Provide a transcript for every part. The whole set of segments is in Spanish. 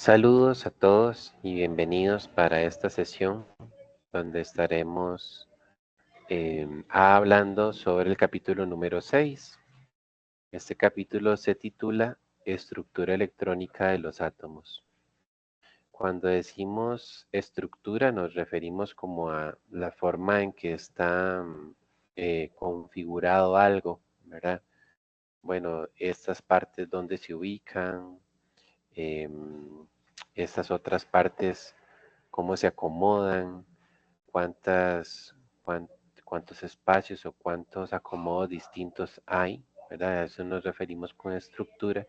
Saludos a todos y bienvenidos para esta sesión donde estaremos hablando sobre el capítulo número 6. Este capítulo se titula Estructura electrónica de los átomos. Cuando decimos estructura nos referimos como a la forma en que está configurado algo, ¿verdad? Bueno, estas partes donde se ubican, estas otras partes cómo se acomodan, cuántas, cuán- cuántos espacios o cuántos acomodos distintos hay, ¿verdad? A eso nos referimos con estructura.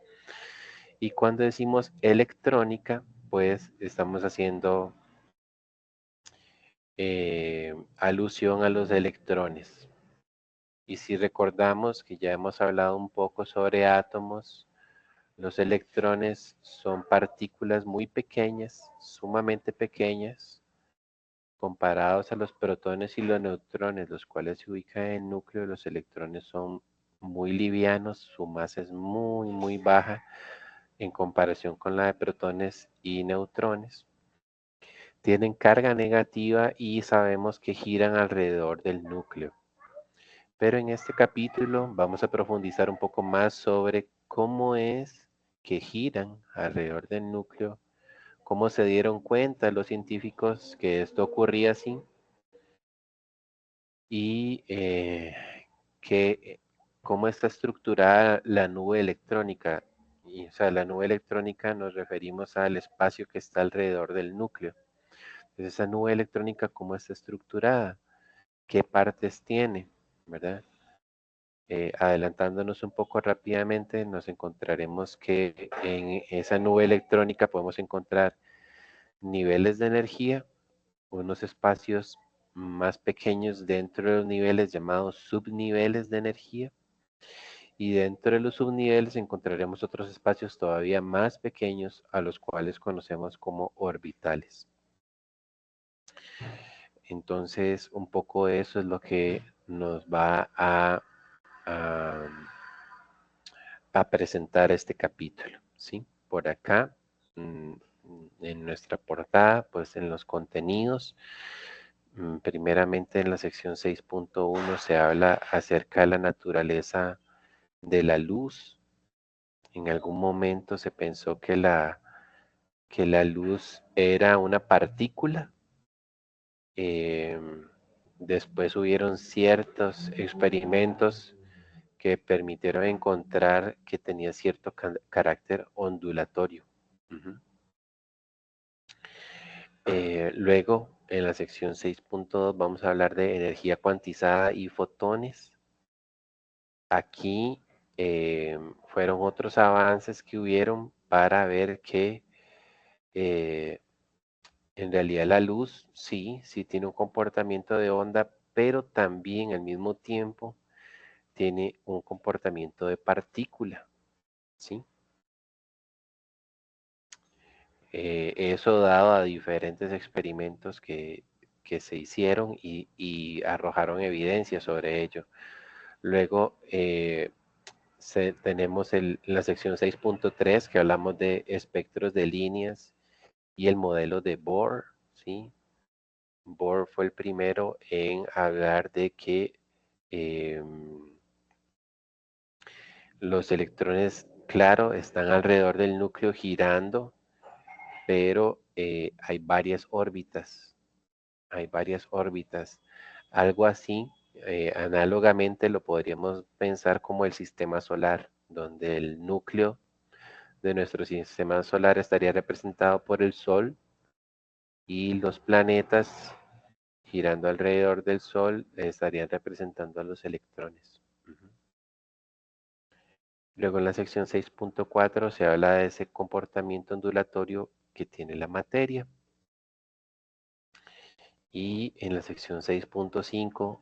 Y cuando decimos electrónica, pues estamos haciendo alusión a los electrones. Y si recordamos que ya hemos hablado un poco sobre átomos, los electrones son partículas muy pequeñas, sumamente pequeñas, comparados a los protones y los neutrones, los cuales se ubican en el núcleo. Los electrones son muy livianos, su masa es muy baja en comparación con la de protones y neutrones. Tienen carga negativa y sabemos que giran alrededor del núcleo. Pero en este capítulo vamos a profundizar un poco más sobre cómo es que giran alrededor del núcleo, cómo se dieron cuenta los científicos que esto ocurría así y cómo está estructurada la nube electrónica. Y, o sea, la nube electrónica nos referimos al espacio que está alrededor del núcleo. Entonces, esa nube electrónica, ¿cómo está estructurada? ¿Qué partes tiene? ¿Verdad? Adelantándonos un poco rápidamente, nos encontraremos que en esa nube electrónica podemos encontrar niveles de energía, unos espacios más pequeños dentro de los niveles llamados subniveles de energía, y dentro de los subniveles encontraremos otros espacios todavía más pequeños a los cuales conocemos como orbitales. Entonces, un poco eso es lo que nos va a, a presentar este capítulo, ¿sí? Por acá, en nuestra portada, pues en los contenidos, primeramente en la sección 6.1 se habla acerca de la naturaleza de la luz. En algún momento se pensó que la luz era una partícula. Después hubieron ciertos experimentos que permitieron encontrar que tenía cierto carácter ondulatorio. Ujú. Luego, en la sección 6.2 vamos a hablar de energía cuantizada y fotones. Aquí fueron otros avances que hubieron para ver que eh, en realidad la luz sí tiene un comportamiento de onda, pero también al mismo tiempo tiene un comportamiento de partícula, ¿sí? Eso dado a diferentes experimentos que se hicieron y arrojaron evidencia sobre ello. Luego tenemos la sección 6.3 que hablamos de espectros de líneas y el modelo de Bohr, ¿sí? Bohr fue el primero en hablar de que los electrones, claro, están alrededor del núcleo girando, pero hay varias órbitas. Hay varias órbitas. Algo así, análogamente lo podríamos pensar como el sistema solar, donde el núcleo de nuestro sistema solar estaría representado por el Sol y los planetas girando alrededor del Sol estarían representando a los electrones. Luego en la sección 6.4 se habla de ese comportamiento ondulatorio que tiene la materia. Y en la sección 6.5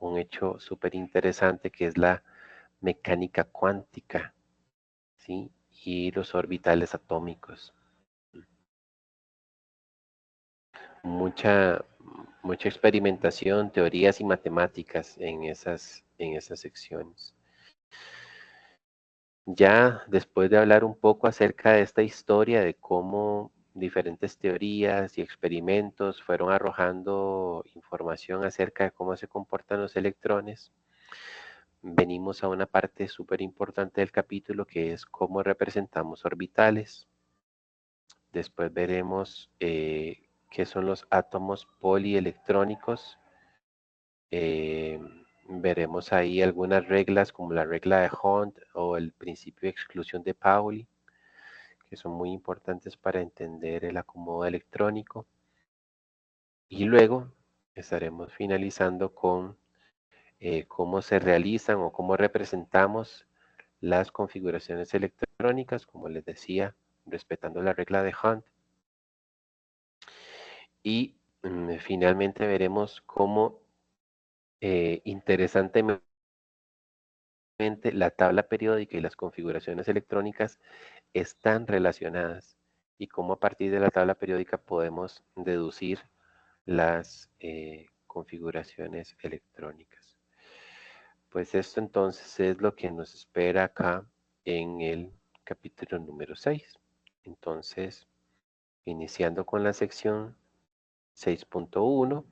un hecho súper interesante que es la mecánica cuántica, ¿sí? Y los orbitales atómicos. Mucha, mucha experimentación, teorías y matemáticas en esas secciones. Ya después de hablar un poco acerca de esta historia, de cómo diferentes teorías y experimentos fueron arrojando información acerca de cómo se comportan los electrones, venimos a una parte súper importante del capítulo que es cómo representamos orbitales. Después veremos qué son los átomos polielectrónicos. Eh, Veremos ahí algunas reglas como la regla de Hund o el principio de exclusión de Pauli, que son muy importantes para entender el acomodo electrónico. Y luego estaremos finalizando con cómo se realizan o cómo representamos las configuraciones electrónicas, como les decía, respetando la regla de Hunt. Y finalmente veremos cómo interesantemente la tabla periódica y las configuraciones electrónicas están relacionadas y cómo a partir de la tabla periódica podemos deducir las configuraciones electrónicas. Pues esto entonces es lo que nos espera acá en el capítulo número 6. Entonces, iniciando con la sección 6.1,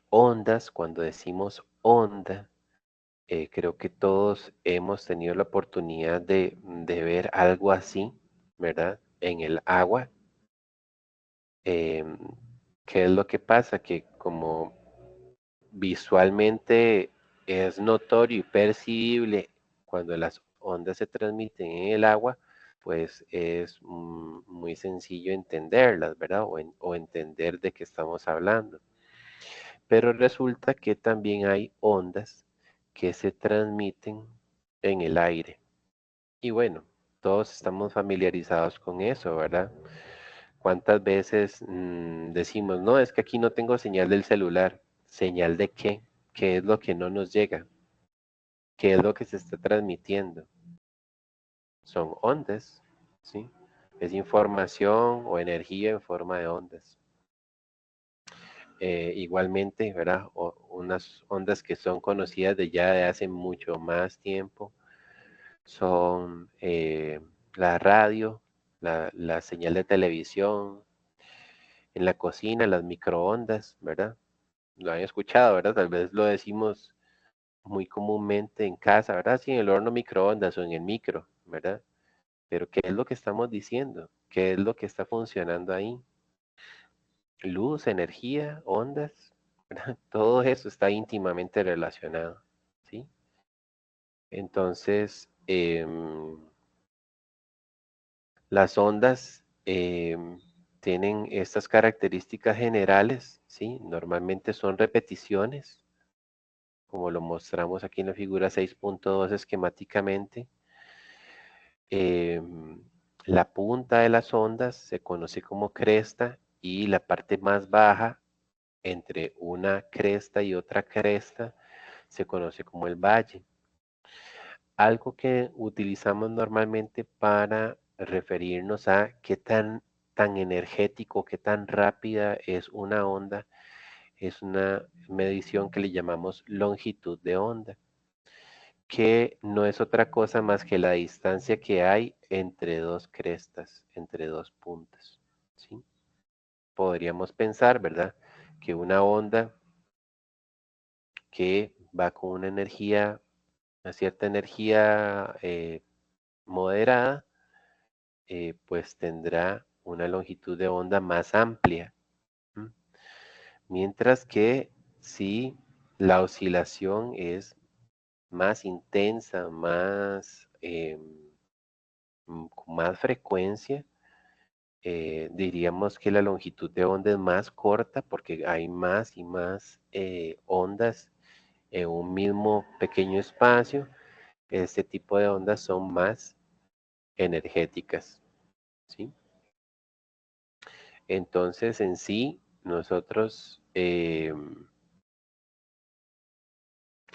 ondas, cuando decimos onda, creo que todos hemos tenido la oportunidad de ver algo así, ¿verdad? En el agua. Em, ¿Qué es lo que pasa? Que como visualmente es notorio y percibible cuando las ondas se transmiten en el agua, pues es muy sencillo entenderlas, ¿verdad? O entender de qué estamos hablando. Pero resulta que también hay ondas que se transmiten en el aire. Y bueno, todos estamos familiarizados con eso, ¿verdad? ¿Cuántas veces decimos, no, es que aquí no tengo señal del celular? ¿Señal de qué? ¿Qué es lo que no nos llega? ¿Qué es lo que se está transmitiendo? Son ondas, ¿sí? Es información o energía en forma de ondas. Igualmente, ¿verdad? Unas ondas que son conocidas de ya de hace mucho más tiempo son la radio, la señal de televisión, en la cocina, las microondas, ¿verdad? Lo han escuchado, ¿verdad? Tal vez lo decimos muy comúnmente en casa, ¿verdad? Sí, en el horno microondas o en el micro, ¿verdad? Pero ¿qué es lo que estamos diciendo? ¿Qué es lo que está funcionando ahí? Luz, energía, ondas, ¿verdad? Todo eso está íntimamente relacionado, ¿sí? Entonces, las ondas tienen estas características generales, ¿sí? Normalmente son repeticiones, como lo mostramos aquí en la figura 6.2 esquemáticamente. La punta de las ondas se conoce como cresta y la parte más baja entre una cresta y otra cresta se conoce como el valle. Algo que utilizamos normalmente para referirnos a qué tan energético, qué tan rápida es una onda, es una medición que le llamamos longitud de onda, que no es otra cosa más que la distancia que hay entre dos crestas, entre dos puntas, ¿sí? Podríamos pensar, ¿verdad? Que una onda que va con una energía, una cierta energía moderada, pues tendrá una longitud de onda más amplia. ¿M? Mientras que si la oscilación es más intensa, más, con más frecuencia, diríamos que la longitud de onda es más corta porque hay más y más ondas en un mismo pequeño espacio. Este tipo de ondas son más energéticas, ¿sí? Entonces, en sí, nosotros,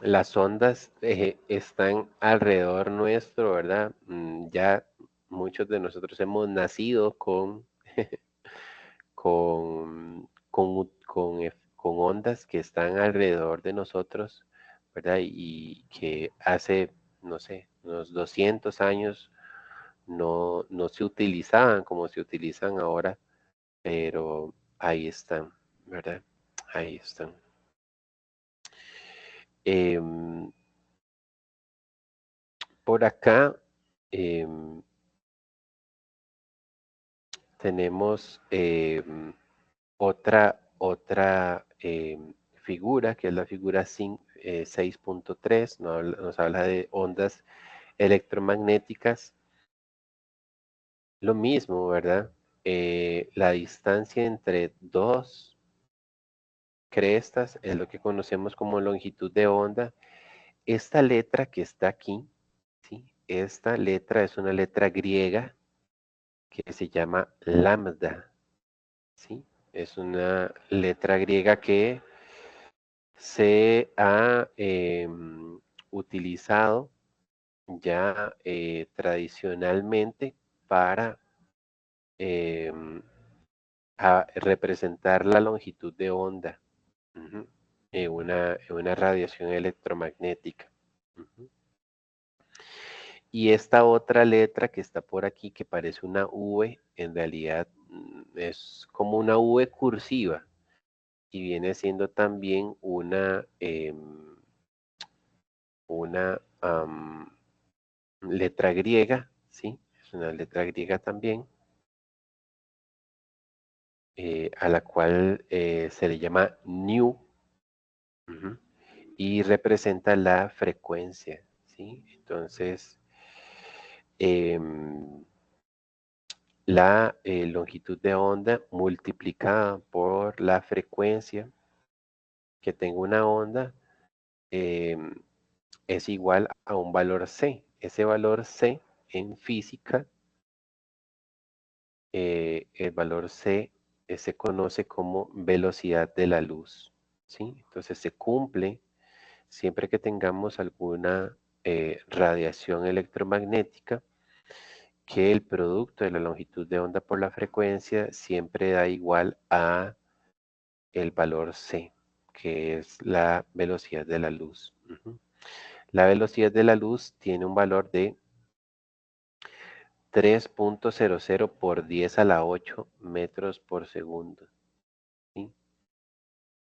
las ondas están alrededor nuestro, ¿verdad? Ya muchos de nosotros hemos nacido con ondas que están alrededor de nosotros, ¿verdad? Y que hace, no sé, unos 200 años no se utilizaban como se utilizan ahora, pero ahí están, ¿verdad? Ahí están. Em, por acá tenemos otra figura, que es la figura 6.3, nos habla de ondas electromagnéticas. Lo mismo, ¿verdad? La distancia entre dos crestas es lo que conocemos como longitud de onda. Esta letra que está aquí, ¿sí? Esta letra es una letra griega que se llama lambda, ¿sí? Es una letra griega que se ha utilizado ya tradicionalmente para em, representar la longitud de onda, ujú, en una radiación electromagnética. Ujú. Y esta otra letra que está por aquí, que parece una V, en realidad es como una V cursiva y viene siendo también una letra griega, ¿sí? Es una letra griega también, a la cual se le llama nu, ujú, y representa la frecuencia, ¿sí? Entonces, em, la longitud de onda multiplicada por la frecuencia que tenga una onda em, es igual a un valor C. Ese valor C en física, el valor C se conoce como velocidad de la luz, ¿sí? Entonces se cumple siempre que tengamos alguna radiación electromagnética, que el producto de la longitud de onda por la frecuencia siempre da igual a el valor C, que es la velocidad de la luz. Ujú. La velocidad de la luz tiene un valor de 3.00 por 10 a la 8 metros por segundo, ¿sí?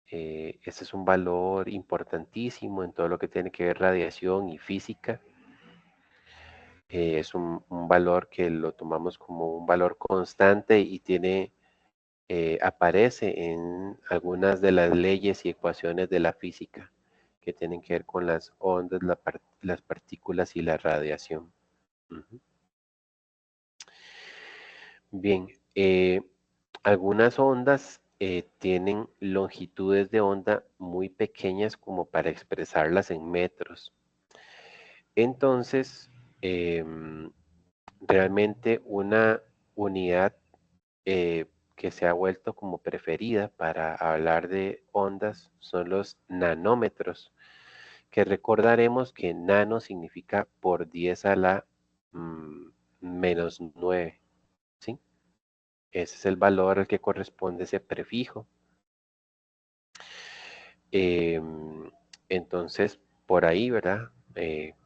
Ese es un valor importantísimo en todo lo que tiene que ver radiación y física. Es un valor que lo tomamos como un valor constante y aparece en algunas de las leyes y ecuaciones de la física que tienen que ver con las ondas, las partículas y la radiación. Ujú. Bien, algunas ondas tienen longitudes de onda muy pequeñas como para expresarlas en metros. Entonces, realmente una unidad que se ha vuelto como preferida para hablar de ondas son los nanómetros, que recordaremos que nano significa por 10 a la -9, ¿sí? Ese es el valor al que corresponde ese prefijo. Em, entonces, por ahí, ¿verdad?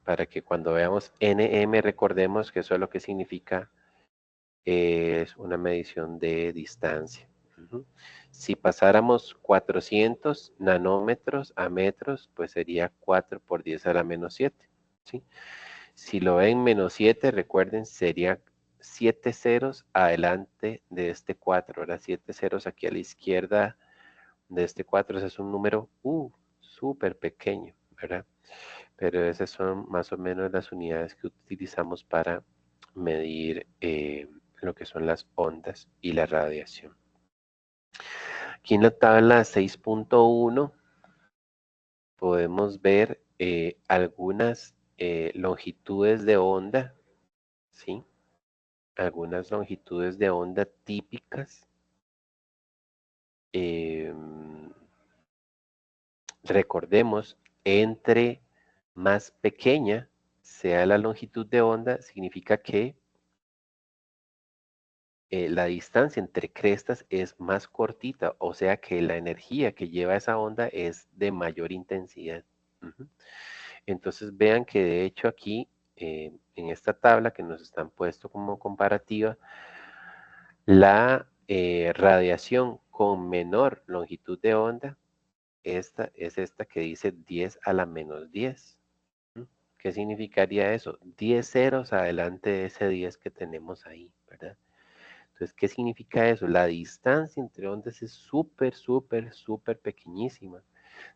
Para que cuando veamos nm recordemos que eso es lo que significa, es una medición de distancia. Ujú. Si pasáramos 400 nanómetros a metros, pues sería 4 por 10 a la -7, ¿sí? Si lo ven -7, recuerden, sería 7 ceros adelante de este 4, ¿verdad? 7 ceros aquí a la izquierda de este 4, ese es un número súper pequeño, ¿verdad? Pero esas son más o menos las unidades que utilizamos para medir lo que son las ondas y la radiación. Aquí en la tabla 6.1 podemos ver algunas longitudes de onda, ¿sí? Algunas longitudes de onda típicas. Recordemos, entre más pequeña sea la longitud de onda, significa que la distancia entre crestas es más cortita, o sea que la energía que lleva esa onda es de mayor intensidad. Ujú. Entonces vean que de hecho aquí, en esta tabla que nos están puesto como comparativa, la radiación con menor longitud de onda, esta es esta que dice 10 a la menos 10. ¿Mm? ¿Qué significaría eso? 10 ceros adelante de ese 10 que tenemos ahí, ¿verdad? Entonces, ¿qué significa eso? La distancia entre ondas es súper, súper, súper pequeñísima.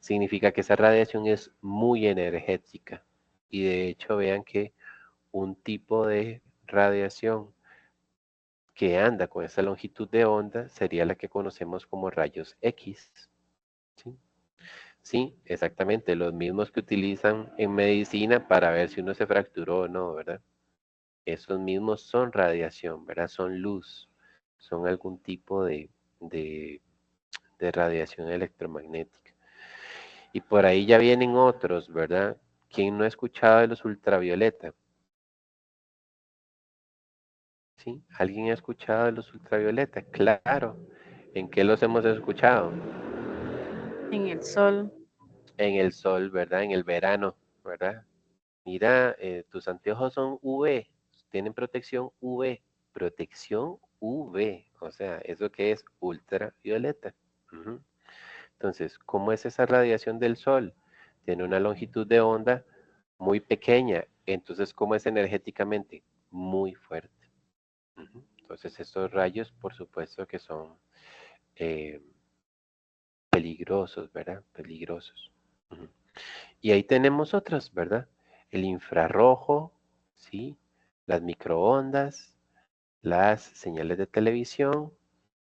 Significa que esa radiación es muy energética. Y de hecho, vean que un tipo de radiación que anda con esa longitud de onda sería la que conocemos como rayos X. ¿Sí? Sí, exactamente, los mismos que utilizan en medicina para ver si uno se fracturó o no, ¿verdad? Esos mismos son radiación, ¿verdad? Son luz, son algún tipo de, de radiación electromagnética. Y por ahí ya vienen otros, ¿verdad? ¿Quién no ha escuchado de los ultravioleta? ¿Sí? ¿Alguien ha escuchado de los ultravioleta? Claro. ¿En qué los hemos escuchado? En el sol. En el sol, ¿verdad? En el verano, ¿verdad? Mira, tus anteojos son UV, tienen protección UV, protección UV, o sea, ¿eso qué es? Ultravioleta. Ujú. Entonces, ¿cómo es esa radiación del sol? Tiene una longitud de onda muy pequeña, entonces, ¿cómo es energéticamente? Muy fuerte. Ujú. Entonces, estos rayos, por supuesto que son eh, peligrosos, ¿verdad? Peligrosos. Ujú. Y ahí tenemos otras, ¿verdad? El infrarrojo, ¿sí? Las microondas, las señales de televisión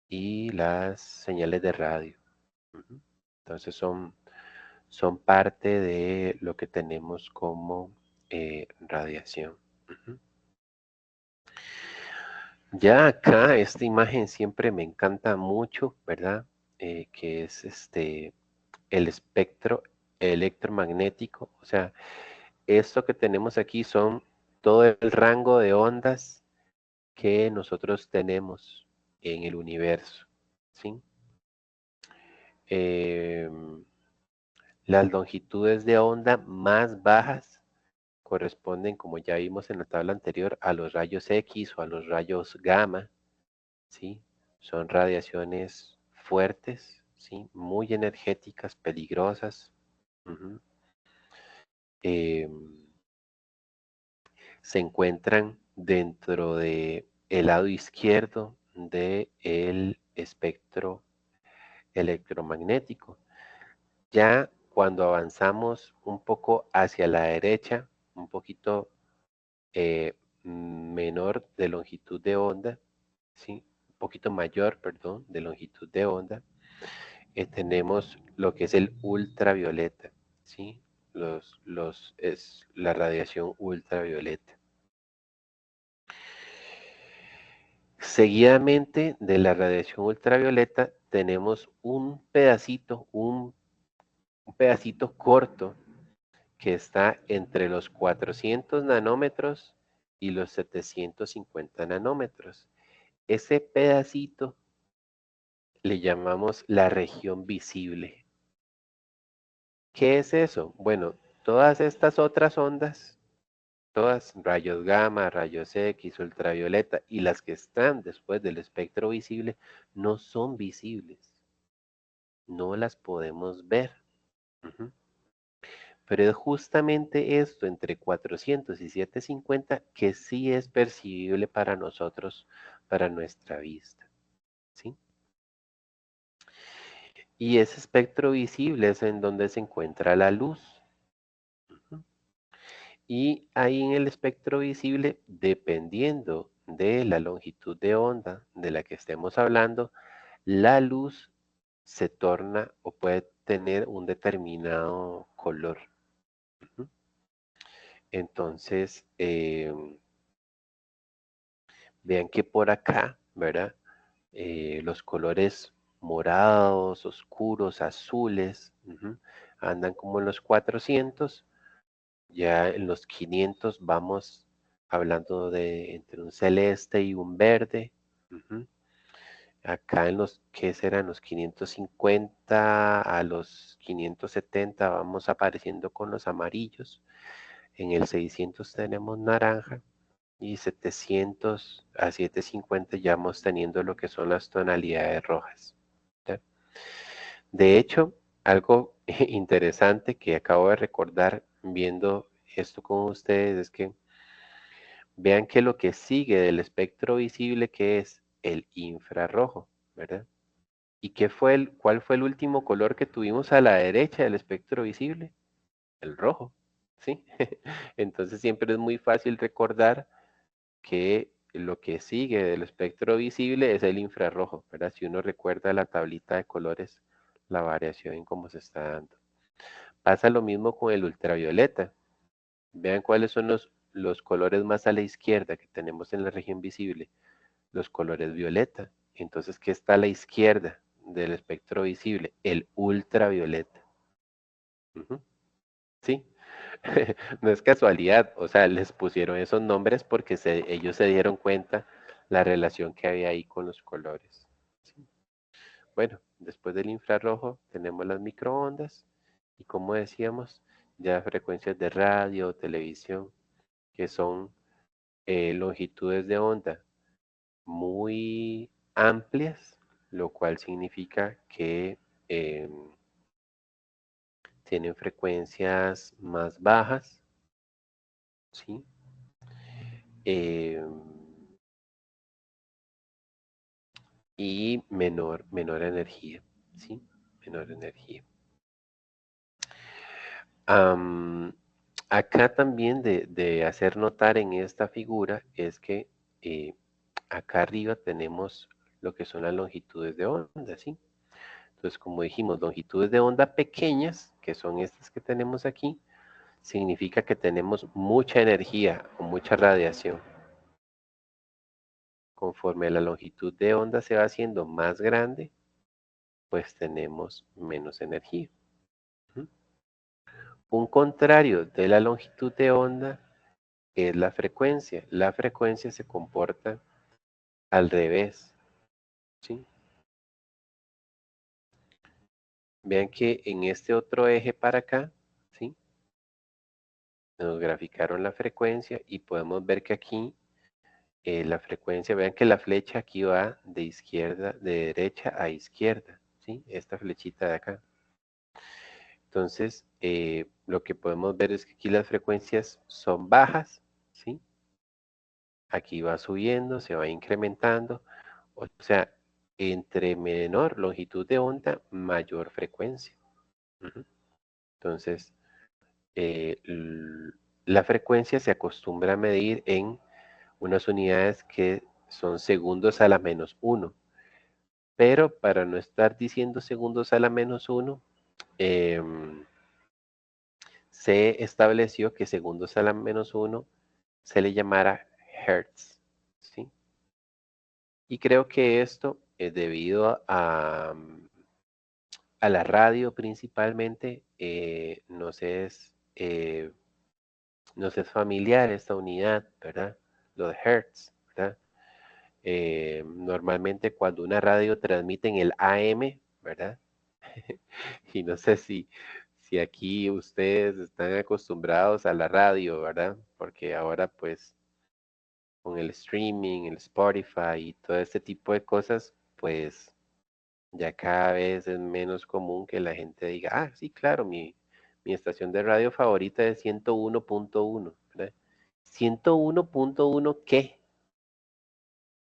y las señales de radio. Ujú. Entonces son parte de lo que tenemos como radiación. Ujú. Ya acá esta imagen siempre me encanta mucho, ¿verdad? Que es el espectro electromagnético, o sea, esto que tenemos aquí son todo el rango de ondas que nosotros tenemos en el universo, ¿sí? Em, las longitudes de onda más bajas corresponden, como ya vimos en la tabla anterior, a los rayos X o a los rayos gamma, ¿sí? Son radiaciones fuertes, ¿sí? Muy energéticas, peligrosas. Ujú. Em, Se encuentran dentro de el lado izquierdo del espectro electromagnético. Ya cuando avanzamos un poco hacia la derecha, un poquito menor de longitud de onda, ¿sí? Un poquito mayor, perdón, de longitud de onda, tenemos lo que es el ultravioleta, ¿sí? Es la radiación ultravioleta. Seguidamente de la radiación ultravioleta tenemos un pedacito corto que está entre los 400 nanómetros y los 750 nanómetros. Ese pedacito le llamamos la región visible. ¿Qué es eso? Bueno, todas estas otras ondas, todas rayos gamma, rayos X, ultravioleta y las que están después del espectro visible, no son visibles. No las podemos ver. Ujú. Pero es justamente esto entre 400 y 750 que sí es percibible para nosotros, para nuestra vista, ¿sí? Y ese espectro visible es en donde se encuentra la luz. Ujú. Y ahí en el espectro visible, dependiendo de la longitud de onda de la que estemos hablando, la luz se torna o puede tener un determinado color. Ujú. Entonces, vean que por acá, ¿verdad? Los colores morados, oscuros, azules, andan como en los 400. Ya en los 500 vamos hablando de entre un celeste y un verde, Ujú. Acá en los, ¿qué serán? Los 550 a los 570 vamos apareciendo con los amarillos. En el 600 tenemos naranja y 700 a 750 ya vamos teniendo lo que son las tonalidades rojas. ¿Ya? De hecho, algo interesante que acabo de recordar viendo esto con ustedes es que vean que lo que sigue del espectro visible que es el infrarrojo, ¿verdad? ¿Y cuál fue el último color que tuvimos a la derecha del espectro visible? El rojo, ¿sí? Entonces siempre es muy fácil recordar que lo que sigue del espectro visible es el infrarrojo, ¿verdad? Si uno recuerda la tablita de colores, la variación en cómo se está dando. Pasa lo mismo con el ultravioleta. Vean cuáles son los colores más a la izquierda que tenemos en la región visible. Los colores violeta. Entonces, ¿qué está a la izquierda del espectro visible? El ultravioleta. Ujú. Sí, no es casualidad, o sea, les pusieron esos nombres porque ellos se dieron cuenta la relación que había ahí con los colores. Sí. Bueno, después del infrarrojo tenemos las microondas y como decíamos, ya frecuencias de radio, televisión, que son longitudes de onda muy amplias, lo cual significa que eh, tienen frecuencias más bajas, ¿sí? Eh, y menor energía, ¿sí? Menor energía. Am, acá también de hacer notar en esta figura es que eh, acá arriba tenemos lo que son las longitudes de onda, ¿sí? Entonces, como dijimos, longitudes de onda pequeñas, que son estas que tenemos aquí, significa que tenemos mucha energía o mucha radiación. Conforme la longitud de onda se va haciendo más grande, pues tenemos menos energía. ¿Mm? Un contrario de la longitud de onda es la frecuencia. La frecuencia se comporta al revés, ¿sí? Vean que en este otro eje para acá, ¿sí? Nos graficaron la frecuencia y podemos ver que aquí la frecuencia, vean que la flecha aquí va de izquierda, de derecha a izquierda, ¿sí? Esta flechita de acá. Entonces, lo que podemos ver es que aquí las frecuencias son bajas, ¿sí? Aquí va subiendo, se va incrementando, o sea, entre menor longitud de onda, mayor frecuencia. Ujú. Entonces, eh, la frecuencia se acostumbra a medir en unas unidades que son segundos a la -1. Pero para no estar diciendo segundos a la -1, se estableció que segundos a la -1 se le llamara hertz, ¿sí? Y creo que esto es debido a la radio principalmente, nos es familiar esta unidad, ¿verdad? Los hertz, ¿verdad? Normalmente cuando una radio transmite en el AM, ¿verdad? Y no sé si aquí ustedes están acostumbrados a la radio, ¿verdad? Porque ahora pues con el streaming, el Spotify y todo este tipo de cosas, pues ya cada vez es menos común que la gente diga, ah, sí, claro, mi estación de radio favorita es 101.1, ¿verdad? 101.1, ¿qué?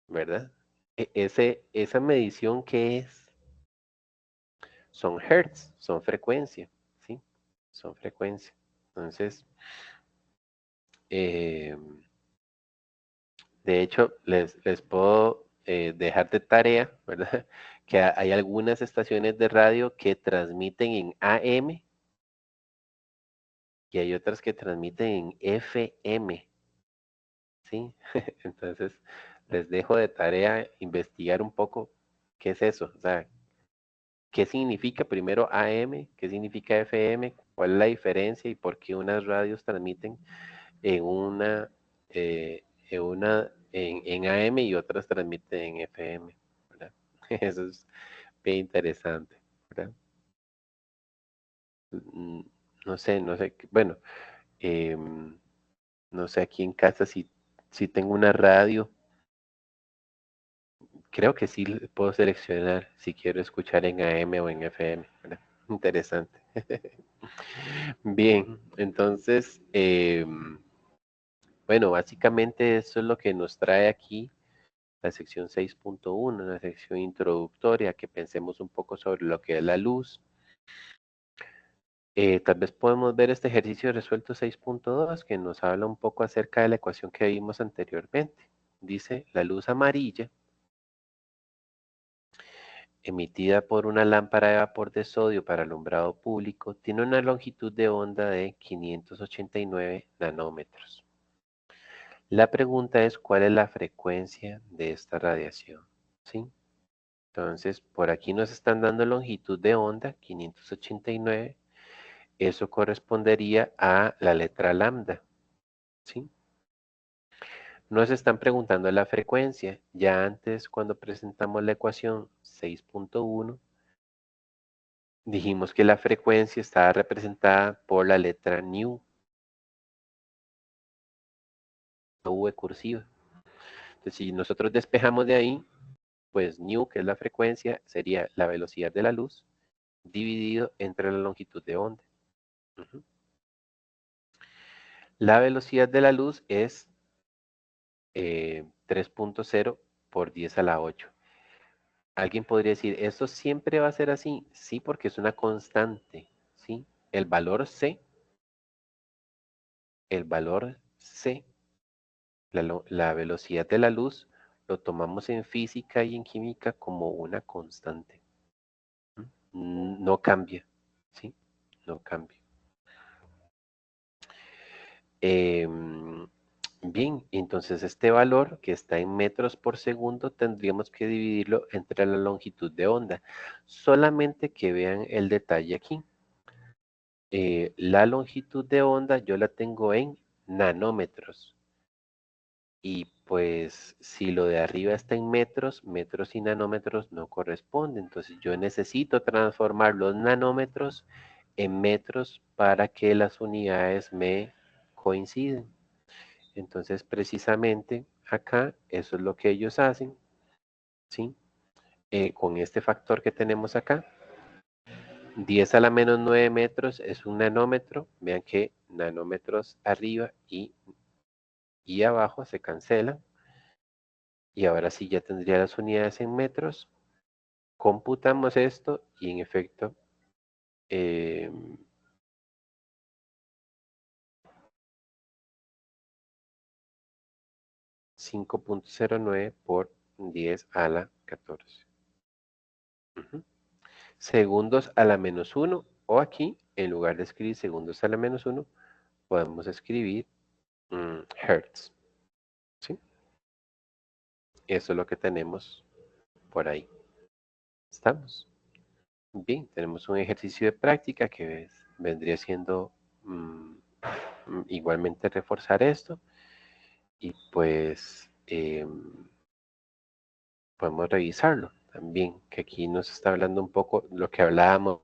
¿Verdad? Esa medición, ¿qué es? Son hertz, son frecuencia, ¿sí? Son frecuencia. Entonces, eh, de hecho, les puedo dejar de tarea, ¿verdad? Que hay algunas estaciones de radio que transmiten en AM y hay otras que transmiten en FM, ¿sí? Entonces, les dejo de tarea investigar un poco qué es eso, o sea, qué significa primero AM, qué significa FM, cuál es la diferencia y por qué unas radios transmiten en una en AM y otras transmiten en FM, ¿verdad? Eso es bien interesante, ¿verdad? Mm, no sé, bueno, em, no sé aquí en casa si tengo una radio, creo que sí puedo seleccionar si quiero escuchar en AM o en FM, ¿verdad? Interesante. Bien, entonces, bueno, básicamente eso es lo que nos trae aquí la sección 6.1, una sección introductoria, que pensemos un poco sobre lo que es la luz. Tal vez podemos ver este ejercicio resuelto 6.2, que nos habla un poco acerca de la ecuación que vimos anteriormente. Dice, la luz amarilla emitida por una lámpara de vapor de sodio para alumbrado público tiene una longitud de onda de 589 nanómetros. La pregunta es, ¿cuál es la frecuencia de esta radiación? ¿Sí? Entonces, por aquí nos están dando longitud de onda, 589. Eso correspondería a la letra lambda, ¿sí? Nos están preguntando la frecuencia. Ya antes, cuando presentamos la ecuación 6.1, dijimos que la frecuencia estaba representada por la letra nu, V cursiva. Entonces, si nosotros despejamos de ahí, pues nu, que es la frecuencia, sería la velocidad de la luz dividido entre la longitud de onda. Ujú. La velocidad de la luz es 3.0 por 10 a la 8. Alguien podría decir, ¿esto siempre va a ser así? Sí, porque es una constante, ¿sí? El valor C, la velocidad de la luz, lo tomamos en física y en química como una constante. No cambia, ¿sí? No cambia. Bien, entonces este valor que está en metros por segundo tendríamos que dividirlo entre la longitud de onda. Solamente que vean el detalle aquí. La longitud de onda yo la tengo en nanómetros. Y pues si lo de arriba está en metros, metros y nanómetros no corresponden. Entonces yo necesito transformar los nanómetros en metros para que las unidades me coinciden. Entonces precisamente acá eso es lo que ellos hacen, ¿sí? Con este factor que tenemos acá. 10 a la menos 9 metros es un nanómetro. Vean que nanómetros arriba y abajo se cancelan. Y ahora sí ya tendría las unidades en metros. Computamos esto y en efecto 5.09 por 10 a la 14. Ujú. Segundos a la menos 1, o aquí, en lugar de escribir segundos a la menos 1, podemos escribir hertz. ¿Sí? Eso es lo que tenemos por ahí. ¿Estamos? Bien, tenemos un ejercicio de práctica que vendría siendo igualmente reforzar esto. Y pues podemos revisarlo también, que aquí nos está hablando un poco lo que hablábamos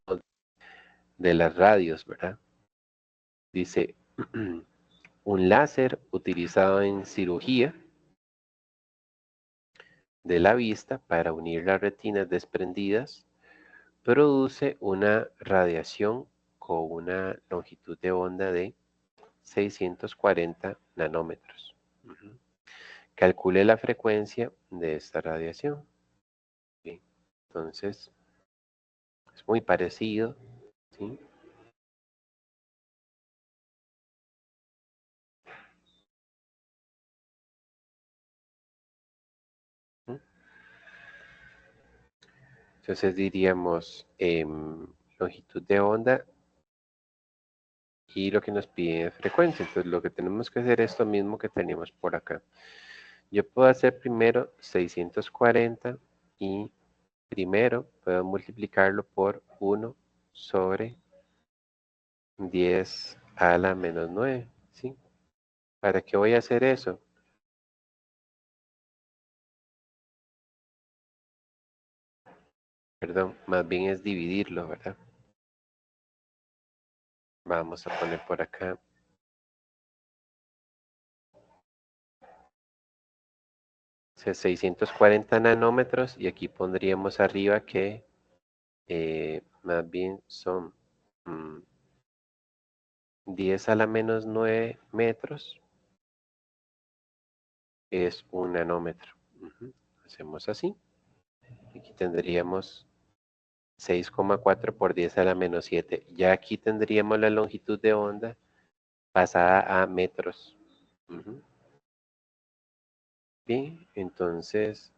de las radios, ¿verdad? Dice, un láser utilizado en cirugía de la vista para unir las retinas desprendidas produce una radiación con una longitud de onda de 640 nanómetros. Ujú. Calcule la frecuencia de esta radiación. Bien. Entonces, es muy parecido, ¿sí? Entonces diríamos longitud de onda y lo que nos pide es frecuencia. Entonces lo que tenemos que hacer es lo mismo que teníamos por acá. Yo puedo hacer primero 640 y primero puedo multiplicarlo por 1 sobre 10 a la menos 9, ¿sí? ¿Para qué voy a hacer eso? Perdón, más bien es dividirlo, ¿verdad? Vamos a poner por acá 640 nanómetros y aquí pondríamos arriba que más bien son 10 a la menos 9 metros, es un nanómetro. Hacemos así. Aquí tendríamos 6,4 por 10 a la menos 7. Ya aquí tendríamos la longitud de onda pasada a metros. Bien, entonces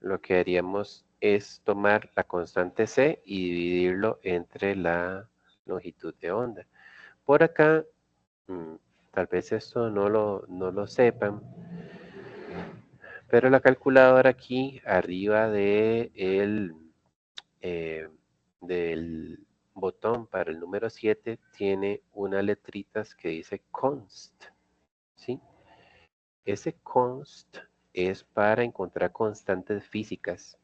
lo que haríamos es tomar la constante C y dividirlo entre la longitud de onda. Por acá, tal vez esto no lo sepan, pero la calculadora aquí arriba eh, del botón para el número 7 tiene unas letritas que dice const, ¿sí? Ese const es para encontrar constantes físicas.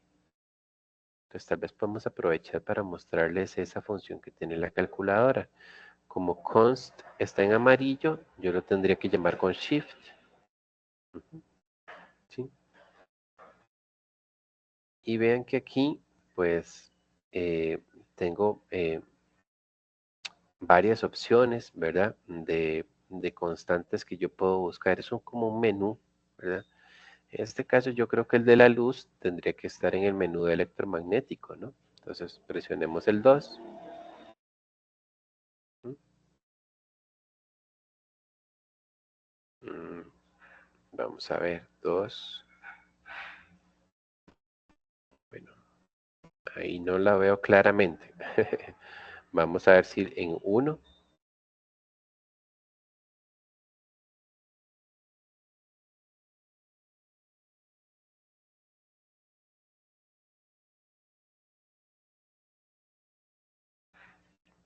Entonces tal vez podemos aprovechar para mostrarles esa función que tiene la calculadora. Como const está en amarillo, yo lo tendría que llamar con shift. ¿Sí? Y vean que aquí, pues, tengo varias opciones, ¿verdad? De constantes que yo puedo buscar. Es como un menú, ¿verdad? En este caso yo creo que el de la luz tendría que estar en el menú de electromagnético, ¿no? Entonces presionemos el 2. Vamos a ver, 2. Bueno, ahí no la veo claramente. Vamos a ver si en 1.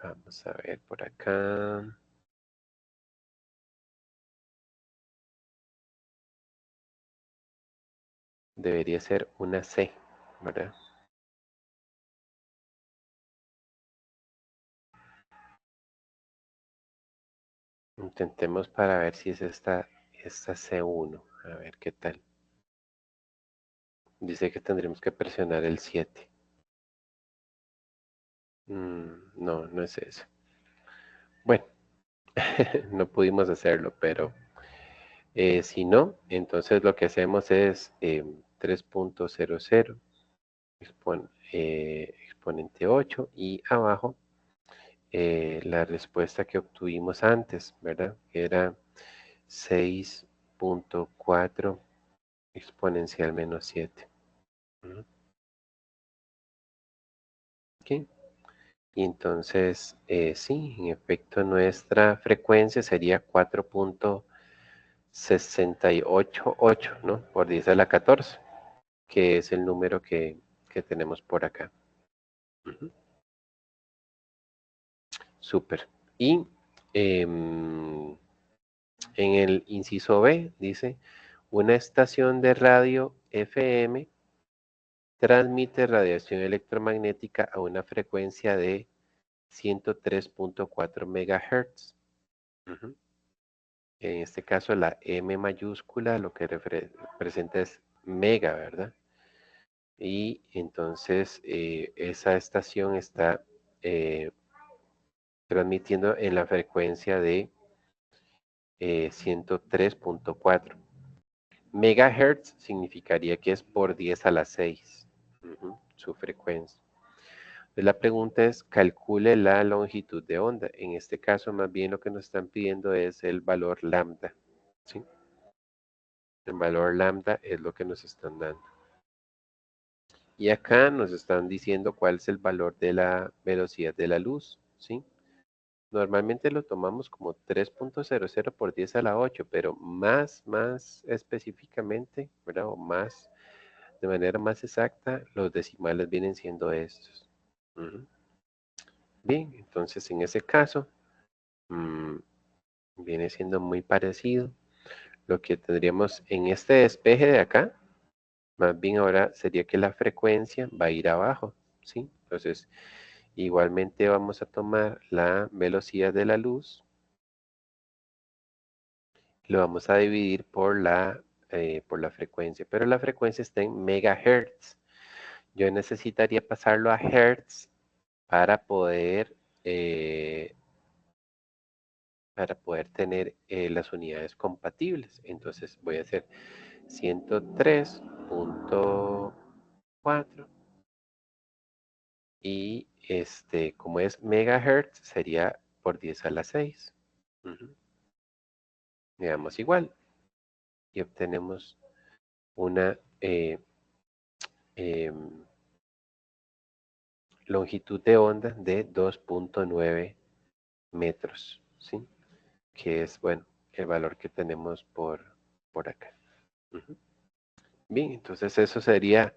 Vamos a ver por acá. Debería ser una C, ¿verdad? Intentemos para ver si es esta C1. A ver qué tal. Dice que tendremos que presionar el 7. No, no es eso. Bueno, no pudimos hacerlo, pero si no, entonces lo que hacemos es 3.00 exponente 8 y abajo la respuesta que obtuvimos antes, ¿verdad? Que era 6.4 exponencial menos 7. ¿Ok? Y entonces, sí, en efecto, nuestra frecuencia sería 4.688, ¿no? Por 10 a la 14, que es el número que tenemos por acá. Súper. Y en el inciso B dice, una estación de radio FM transmite radiación electromagnética a una frecuencia de 103.4 MHz. En este caso la M mayúscula lo que representa es mega, ¿verdad? Y entonces esa estación está eh, transmitiendo en la frecuencia de 103.4. Megahertz significaría que es por 10 a la 6, su frecuencia. Entonces la pregunta es, calcule la longitud de onda. En este caso, más bien lo que nos están pidiendo es el valor lambda, ¿sí? El valor lambda es lo que nos están dando. Y acá nos están diciendo cuál es el valor de la velocidad de la luz, ¿sí? Normalmente lo tomamos como 3.00 por 10 a la 8, pero más específicamente, ¿verdad? O más, de manera más exacta, los decimales vienen siendo estos. Bien, entonces en ese caso, viene siendo muy parecido. Lo que tendríamos en este despeje de acá, Más bien ahora sería que la frecuencia va a ir abajo, ¿sí? Entonces, igualmente vamos a tomar la velocidad de la luz, lo vamos a dividir por la frecuencia, pero la frecuencia está en megahertz. Yo necesitaría pasarlo a hertz para poder, eh, tener las unidades compatibles. Entonces voy a hacer 103.4 y como es megahertz sería por 10 a la 6. Le damos igual y obtenemos una em, longitud de onda de 2.9 metros, ¿sí? Que es, bueno, el valor que tenemos por acá. Bien, entonces eso sería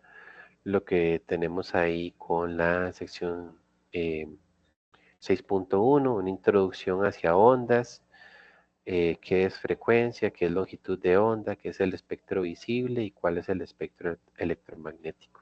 lo que tenemos ahí con la sección 6.1, una introducción hacia ondas, qué es frecuencia, qué es longitud de onda, qué es el espectro visible y cuál es el espectro electromagnético.